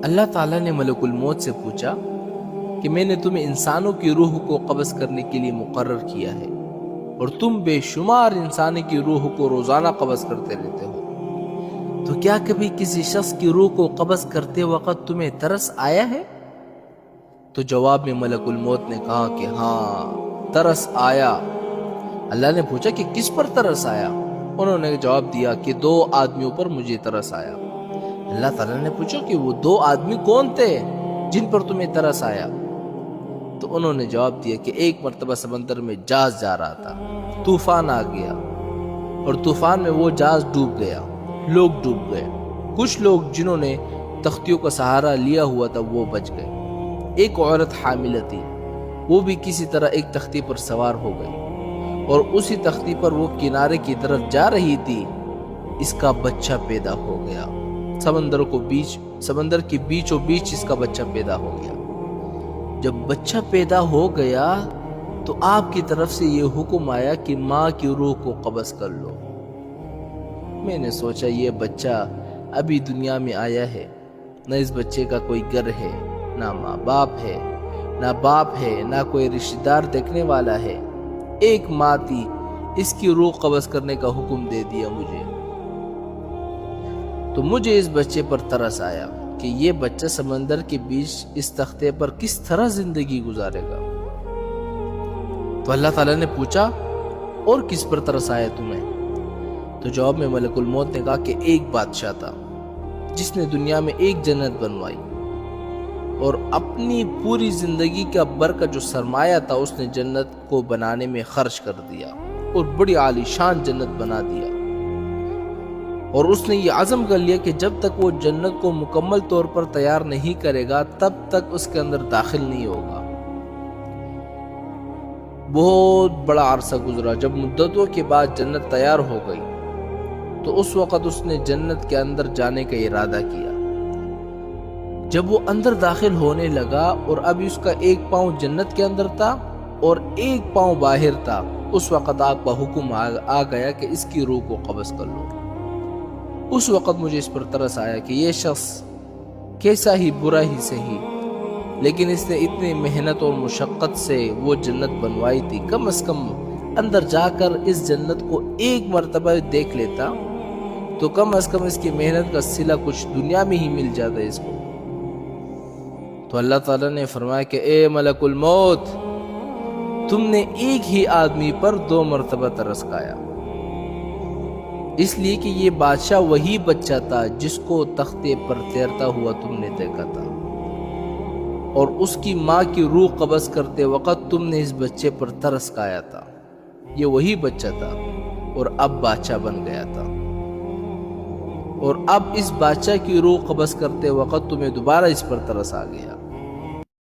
اللہ تعالیٰ نے ملک الموت سے پوچھا کہ میں نے تمہیں انسانوں کی روح کو قبض کرنے کے لیے مقرر کیا ہے اور تم بے شمار انسانی کی روح کو روزانہ قبض کرتے رہتے ہو، تو کیا کبھی کسی شخص کی روح کو قبض کرتے وقت تمہیں ترس آیا ہے؟ تو جواب میں ملک الموت نے کہا کہ ہاں، ترس آیا۔ اللہ نے پوچھا کہ کس پر ترس آیا؟ انہوں نے جواب دیا کہ 2 آدمیوں پر مجھے ترس آیا۔ اللہ تعالیٰ نے پوچھا کہ وہ 2 آدمی کون تھے جن پر تمہیں ترس آیا؟ تو انہوں نے جواب دیا کہ ایک مرتبہ سمندر میں جہاز جا رہا تھا، طوفان آ گیا اور طوفان میں وہ جہاز ڈوب گیا، لوگ ڈوب گئے، کچھ لوگ جنہوں نے تختیوں کا سہارا لیا ہوا تھا وہ بچ گئے، ایک عورت حاملہ تھی، وہ بھی کسی طرح ایک تختی پر سوار ہو گئی اور اسی تختی پر وہ کنارے کی طرف جا رہی تھی، اس کا بچہ پیدا ہو گیا، سمندر کے بیچوں بیچ اس کا بچہ پیدا ہو گیا۔ جب بچہ پیدا ہو گیا تو آپ کی طرف سے یہ حکم آیا کہ ماں کی روح کو قبض کر لو۔ میں نے سوچا یہ بچہ ابھی دنیا میں آیا ہے، نہ اس بچے کا کوئی گھر ہے، نہ ماں باپ ہے، نہ باپ ہے، نہ کوئی رشتہ دار دیکھنے والا ہے، ایک ماں تھی، اس کی روح قبض کرنے کا حکم دے دیا مجھے۔ تو مجھے اس بچے پر ترس آیا کہ یہ بچہ سمندر کے بیچ اس تختے پر کس طرح زندگی گزارے گا۔ تو اللہ تعالیٰ نے پوچھا اور کس پر ترس آیا تمہیں؟ تو جواب میں ملک الموت نے کہا کہ ایک بادشاہ تھا جس نے دنیا میں ایک جنت بنوائی اور اپنی پوری زندگی کا برکت جو سرمایہ تھا اس نے جنت کو بنانے میں خرچ کر دیا اور بڑی عالی شان جنت بنا دیا، اور اس نے یہ عزم کر لیا کہ جب تک وہ جنت کو مکمل طور پر تیار نہیں کرے گا تب تک اس کے اندر داخل نہیں ہوگا۔ بہت بڑا عرصہ گزرا، جب مدتوں کے بعد جنت تیار ہو گئی تو اس وقت اس نے جنت کے اندر جانے کا ارادہ کیا۔ جب وہ اندر داخل ہونے لگا اور ابھی اس کا ایک پاؤں جنت کے اندر تھا اور ایک پاؤں باہر تھا، اس وقت آپ کا حکم آ گیا کہ اس کی روح کو قبض کر لو۔ اس وقت مجھے اس پر ترس آیا کہ یہ شخص کیسا ہی برا ہی صحیح، لیکن اس نے اتنی محنت اور مشقت سے وہ جنت بنوائی تھی، کم از کم اندر جا کر اس جنت کو ایک مرتبہ دیکھ لیتا تو کم از کم اس کی محنت کا صلہ کچھ دنیا میں ہی مل جاتا ہے اس کو۔ تو اللہ تعالیٰ نے فرمایا کہ اے ملک الموت، تم نے ایک ہی آدمی پر 2 مرتبہ ترس کھایا، اس لیے کہ یہ بادشاہ وہی بچہ تھا جس کو تختے پر تیرتا ہوا تم نے دیکھا تھا، اور اس کی ماں کی روح قبض کرتے وقت تم نے اس بچے پر ترس کھایا تھا، یہ وہی بچہ تھا اور اب بادشاہ بن گیا تھا، اور اب اس بادشاہ کی روح قبض کرتے وقت تمہیں دوبارہ اس پر ترس آ گیا۔